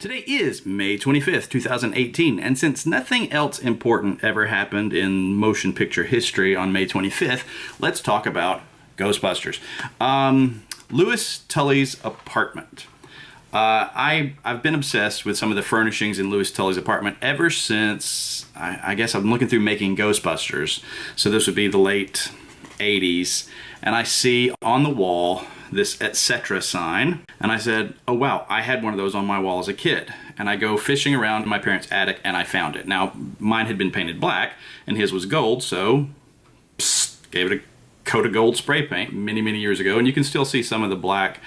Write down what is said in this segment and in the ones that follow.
Today is May 25th, 2018, and since nothing else important ever happened in motion picture history on May 25th, let's talk about Ghostbusters. Louis Tully's apartment. I've been obsessed with some of the furnishings in Louis Tully's apartment ever since, I guess I'm looking through Making Ghostbusters, so this would be the late 80s, and I see on the wall this etc. sign, and I said, oh wow, I had one of those on my wall as a kid. And I go fishing around in my parents' attic and I found it. Now, mine had been painted black and his was gold, so gave it a coat of gold spray paint many years ago, and you can still see some of the black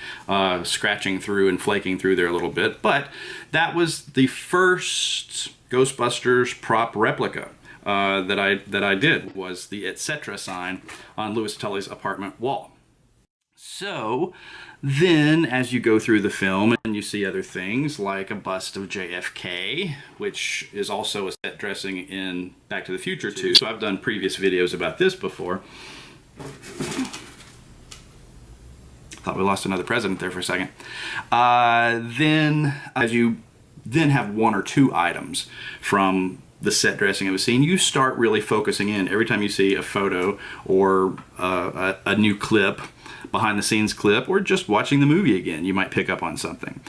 scratching through and flaking through there a little bit. But that was the first Ghostbusters prop replica that I did, was the etc. sign on Louis Tully's apartment wall. So then as you go through the film and you see other things like a bust of JFK, which is also a set dressing in Back to the Future too. So I've done previous videos about this before. Thought we lost another president there for a second. Then as you then have one or two items from the set dressing of a scene, you start really focusing in. Every time you see a photo or a new clip, behind the scenes clip, or just watching the movie again, you might pick up on something.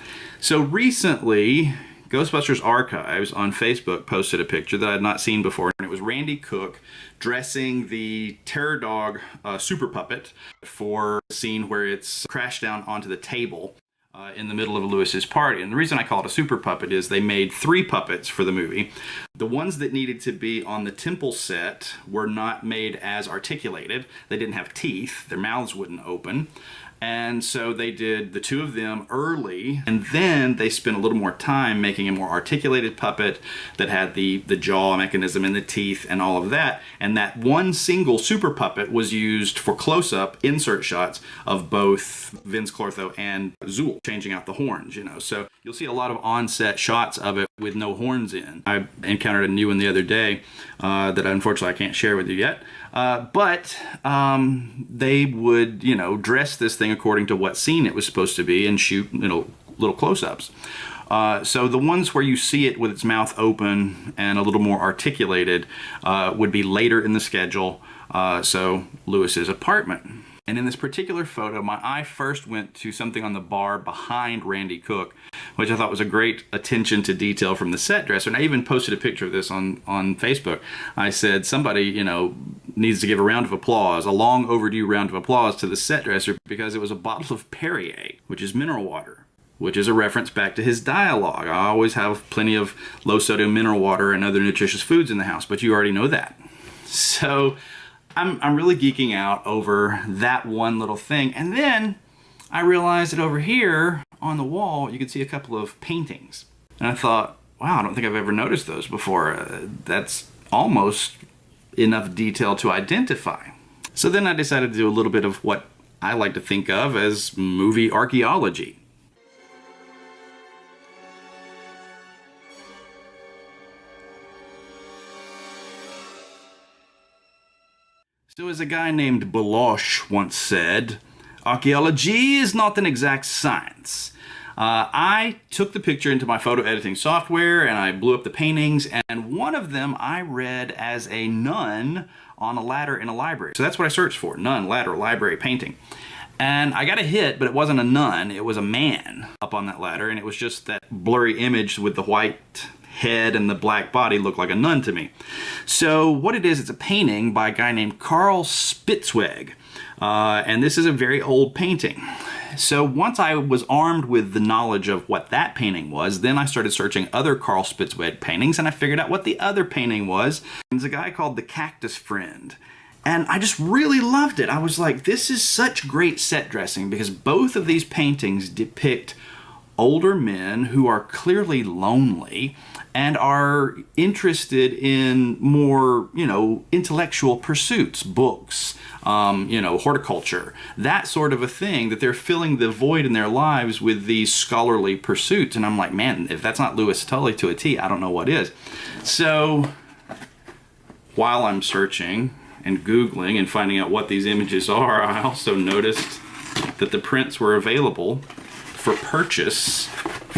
So recently, Ghostbusters Archives on Facebook posted a picture that I had not seen before, and it was Randy Cook dressing the Terror Dog super puppet for a scene where it's crashed down onto the table in the middle of Louis's party. And the reason I call it a super puppet is they made 3 puppets for the movie. The ones that needed to be on the temple set were not made as articulated. They didn't have teeth. Their mouths wouldn't open. And so they did the 2 of them early, and then they spent a little more time making a more articulated puppet that had the jaw mechanism and the teeth and all of that. And that one single super puppet was used for close-up insert shots of both Vince Clortho and Zool, changing out the horns, you know. So you'll see a lot of on-set shots of it with no horns in. I encountered a new one the other day that unfortunately I can't share with you yet. But they would, you know, dress this thing according to what scene it was supposed to be and shoot, you know, little close-ups. So the ones where you see it with its mouth open and a little more articulated would be later in the schedule, so Louis's apartment. And in this particular photo, my eye first went to something on the bar behind Randy Cook, which I thought was a great attention to detail from the set dresser. And I even posted a picture of this on Facebook. I said, somebody, you know, needs to give a round of applause, a long overdue round of applause to the set dresser, because it was a bottle of Perrier, which is mineral water, which is a reference back to his dialogue. I always have plenty of low sodium mineral water and other nutritious foods in the house, but you already know that. So I'm really geeking out over that one little thing. And then I realized that over here on the wall, you can see a couple of paintings. And I thought, wow, I don't think I've ever noticed those before. That's almost enough detail to identify. So then I decided to do a little bit of what I like to think of as movie archaeology. So as a guy named Baloche once said, archaeology is not an exact science. I took the picture into my photo editing software and I blew up the paintings, and one of them I read as a nun on a ladder in a library. So that's what I searched for, nun, ladder, library, painting. And I got a hit, but it wasn't a nun, it was a man up on that ladder, and it was just that blurry image with the white head and the black body looked like a nun to me. So what it is, it's a painting by a guy named Carl Spitzweg. And this is a very old painting. So once I was armed with the knowledge of what that painting was, then I started searching other Carl Spitzweg paintings, and I figured out what the other painting was. It's a guy called the Cactus Friend. And I just really loved it. I was like, this is such great set dressing, because both of these paintings depict older men who are clearly lonely and are interested in more, you know, intellectual pursuits, books, you know, horticulture, that sort of a thing, that they're filling the void in their lives with these scholarly pursuits. And I'm like, man, if that's not Louis Tully to a T, I don't know what is. So while I'm searching and Googling and finding out what these images are, I also noticed that the prints were available for purchase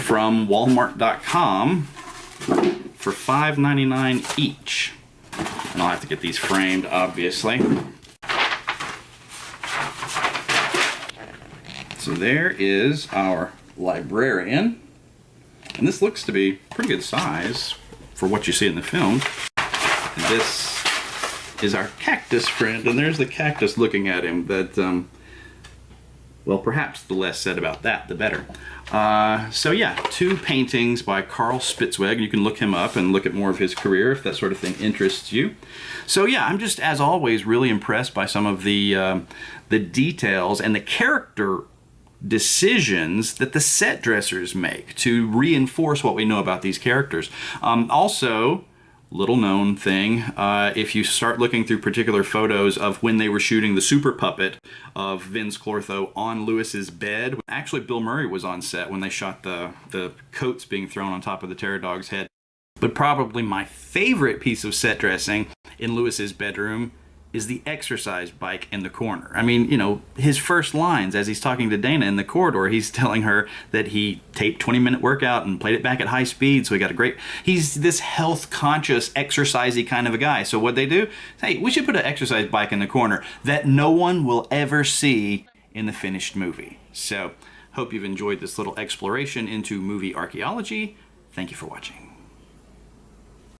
from Walmart.com for $5.99 each. And I'll have to get these framed, obviously. So there is our librarian. And this looks to be pretty good size for what you see in the film. And this is our cactus friend, and there's the cactus looking at him. That, well, perhaps the less said about that, the better. So yeah, 2 paintings by Carl Spitzweg. You can look him up and look at more of his career if that sort of thing interests you. So yeah, I'm just, as always, really impressed by some of the details and the character decisions that the set dressers make to reinforce what we know about these characters. Also, little known thing, if you start looking through particular photos of when they were shooting the super puppet of Vince Clortho on Lewis's bed, actually Bill Murray was on set when they shot the coats being thrown on top of the Terror Dog's head. But probably my favorite piece of set dressing in Lewis's bedroom is the exercise bike in the corner. I mean, you know, his first lines as he's talking to Dana in the corridor, he's telling her that he taped 20-minute workout and played it back at high speed, so he got a great... He's this health-conscious, exercisey kind of a guy. So what they do, hey, we should put an exercise bike in the corner that no one will ever see in the finished movie. So, hope you've enjoyed this little exploration into movie archaeology. Thank you for watching.